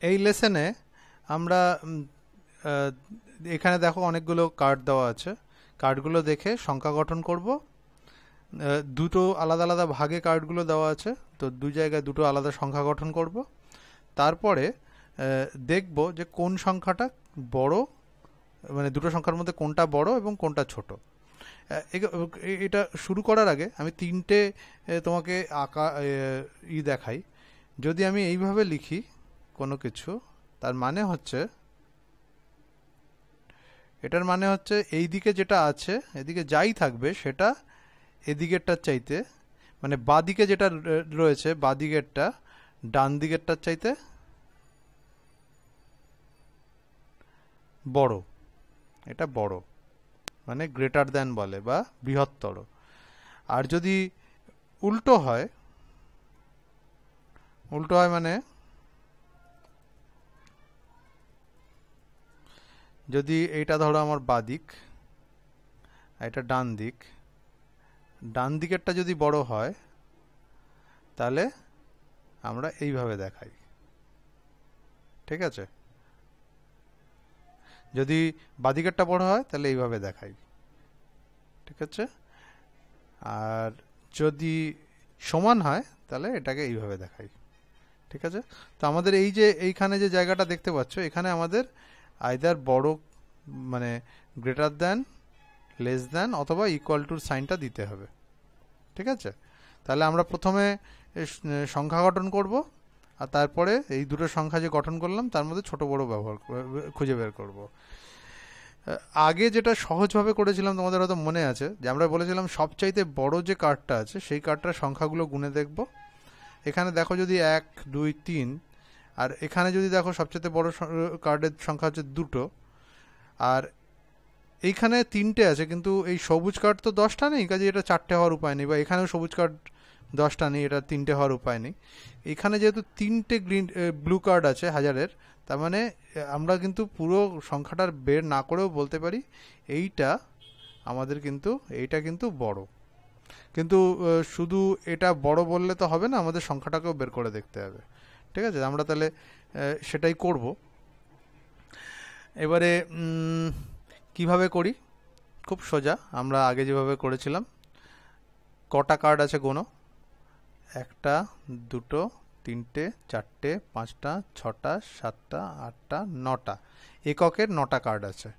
এই লেসনে আমরা এখানে দেখো অনেকগুলো কার্ড দেওয়া আছে। কার্ডগুলো দেখে সংখ্যা গঠন করব। দুটো আলাদা আলাদা ভাগে কার্ডগুলো দেওয়া আছে, তো দুই জায়গায় দুটো আলাদা সংখ্যা গঠন করব। তারপরে দেখব যে কোন সংখ্যাটা বড়, মানে দুটো সংখ্যার মধ্যে কোনটা বড় এবং কোনটা ছোট। এটা শুরু করার আগে আমি তিনটে তোমাকে আঁকা দেখাই। যদি আমি এইভাবে লিখি কোনো কিছু, তার মানে হচ্ছে, এটার মানে হচ্ছে এই দিকে যেটা আছে, এদিকে যাই থাকবে সেটা এদিকেরটার চাইতে, মানে বাঁদিকে যেটা রয়েছে বাঁদিকেরটা ডান দিকেরটার চাইতে বড়। এটা বড়, মানে গ্রেটার দ্যান বলে বা বৃহত্তর। আর যদি উল্টো হয়, উল্টো হয় মানে যদি এইটা ধরো আমার বাঁদিক, এটা ডান দিক, ডান দিকেরটা যদি বড় হয় তাহলে আমরা এইভাবে দেখাই। ঠিক আছে? যদি বাঁদিকেরটা বড় হয় তাহলে এইভাবে দেখাই। ঠিক আছে? আর যদি সমান হয় তাহলে এটাকে এইভাবে দেখাই। ঠিক আছে? তো আমাদের এই যে এইখানে যে জায়গাটা দেখতে পাচ্ছ, এখানে আমাদের আইদার বড়, মানে গ্রেটার দ্যান, লেস দ্যান অথবা ইকুয়াল টুর সাইনটা দিতে হবে। ঠিক আছে? তাহলে আমরা প্রথমে সংখ্যা গঠন করব, আর তারপরে এই দুটো সংখ্যা যে গঠন করলাম তার মধ্যে ছোট বড় খুঁজে বের করব। আগে যেটা সহজভাবে করেছিলাম তোমাদের হয়তো মনে আছে, যে আমরা বলেছিলাম সবচাইতে বড় যে কার্ডটা আছে সেই কার্ডটার সংখ্যাগুলো গুনে দেখব। এখানে দেখো যদি 1 2 3, আর এখানে যদি দেখো সবচেয়ে বড় কার্ডের সংখ্যা হচ্ছে দুটো, আর এইখানে তিনটে আছে, কিন্তু এই সবুজ কার্ড তো 10টা নেই, কাজে এটা 4টে হওয়ার উপায় নেই, বা এখানেও সবুজ কার্ড 10টা নেই, এটা 3টে হওয়ার উপায় নেই। এখানে যেহেতু 3টে ব্লু কার্ড আছে হাজারের, তার মানে আমরা কিন্তু পুরো সংখ্যাটার বের না করেও বলতে পারি এইটা আমাদের কিন্তু, এইটা কিন্তু বড়। কিন্তু শুধু এটা বড় বললে তো হবে না, আমাদের সংখ্যাটাকেও বের করে দেখতে হবে। ঠিক আছে? আমরা তাহলে সেটাই করব। এবারে কিভাবে করি? খুব সোজা, আমরা আগে যেভাবে করেছিলাম। কটা কার্ড আছে গোনো। 1টা 2টো 3টে 4টে 5টা 6টা 7টা 8টা 9টা, এককের 9টা কার্ড আছে।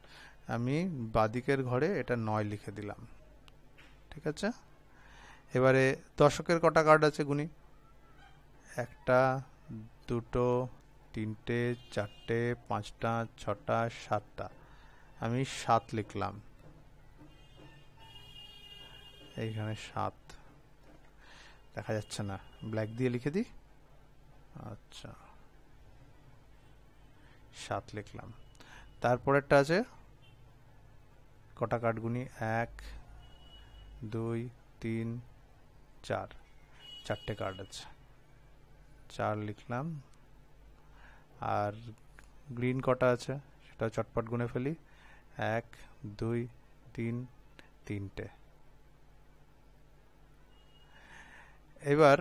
আমি বাদিকের ঘরে এটা 9 লিখে দিলাম। ঠিক আছে? এবারে দশকের কটা কার্ড আছে গুনি। 1টা 2টো 3টে 4টে 5টা 6টা 7টা, আমি 7 লিখলাম। এইখানে 7 দেখা যাচ্ছে না, ব্ল্যাক দিয়ে লিখে দিই। আচ্ছা, 7 লিখলাম। তারপরেরটা আছে কটা কার্ড গুনি, 1 2 3 4, 4টে কার্ড আছে, 4 লিখলাম। আর গ্রিন কটা আছে সেটা চটপট গুনে ফেলি, 1 2 3, 3টে। এবার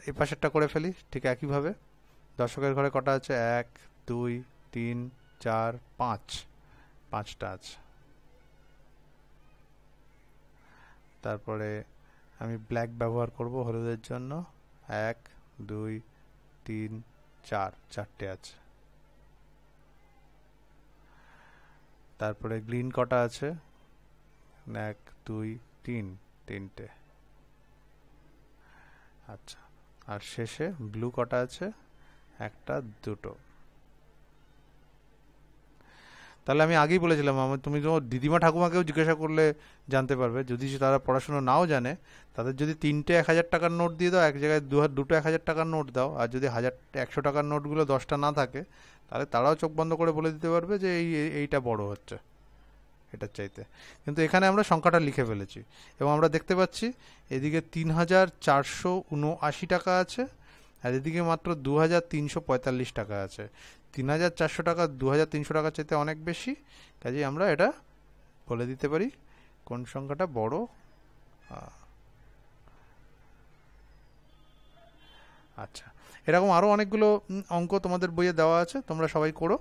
এই পাশেরটা করে ফেলি ঠিক একইভাবে। দশকের ঘরে কটা আছে, 1 2 3 4 5, 5টা আছে। তারপরে আমি ব্ল্যাক ব্যবহার করব হলুদের জন্য, 1 2 3 4, 4টে আছে। তারপরে গ্রিন কটা আছে, 1 2 3, 3টে। আচ্ছা, আর শেষে ব্লু কটা আছে, 1টা 2টো। তাহলে আমি আগেই বলেছিলাম, তুমি তো দিদিমা ঠাকুমাকেও জিজ্ঞাসা করলে জানতে পারবে, যদি তারা পড়াশোনা নাও জানে, তাদের যদি 3টে 1000 টাকার নোট দিয়ে দাও, এক জায়গায় দুটো 1000 টাকার নোট দাও, আর যদি 100 টাকার নোটগুলো 10টা না থাকে, তাহলে তারাও চোখ বন্ধ করে বলে দিতে পারবে যে এইটা বড় হচ্ছে এটার চাইতে। কিন্তু এখানে আমরা সংখ্যাটা লিখে ফেলেছি, এবং আমরা দেখতে পাচ্ছি এদিকে 3479 টাকা আছে, আর এদিকে মাত্র 2345 টাকা আছে। 3400 টাকা 2300 টাকার চাইতে অনেক বেশি, কাজেই আমরা এটা বলে দিতে পারি কোন সংখ্যাটা বড়। আচ্ছা, এরকম আরও অনেকগুলো অঙ্ক তোমাদের বইয়ে দেওয়া আছে, তোমরা সবাই করো।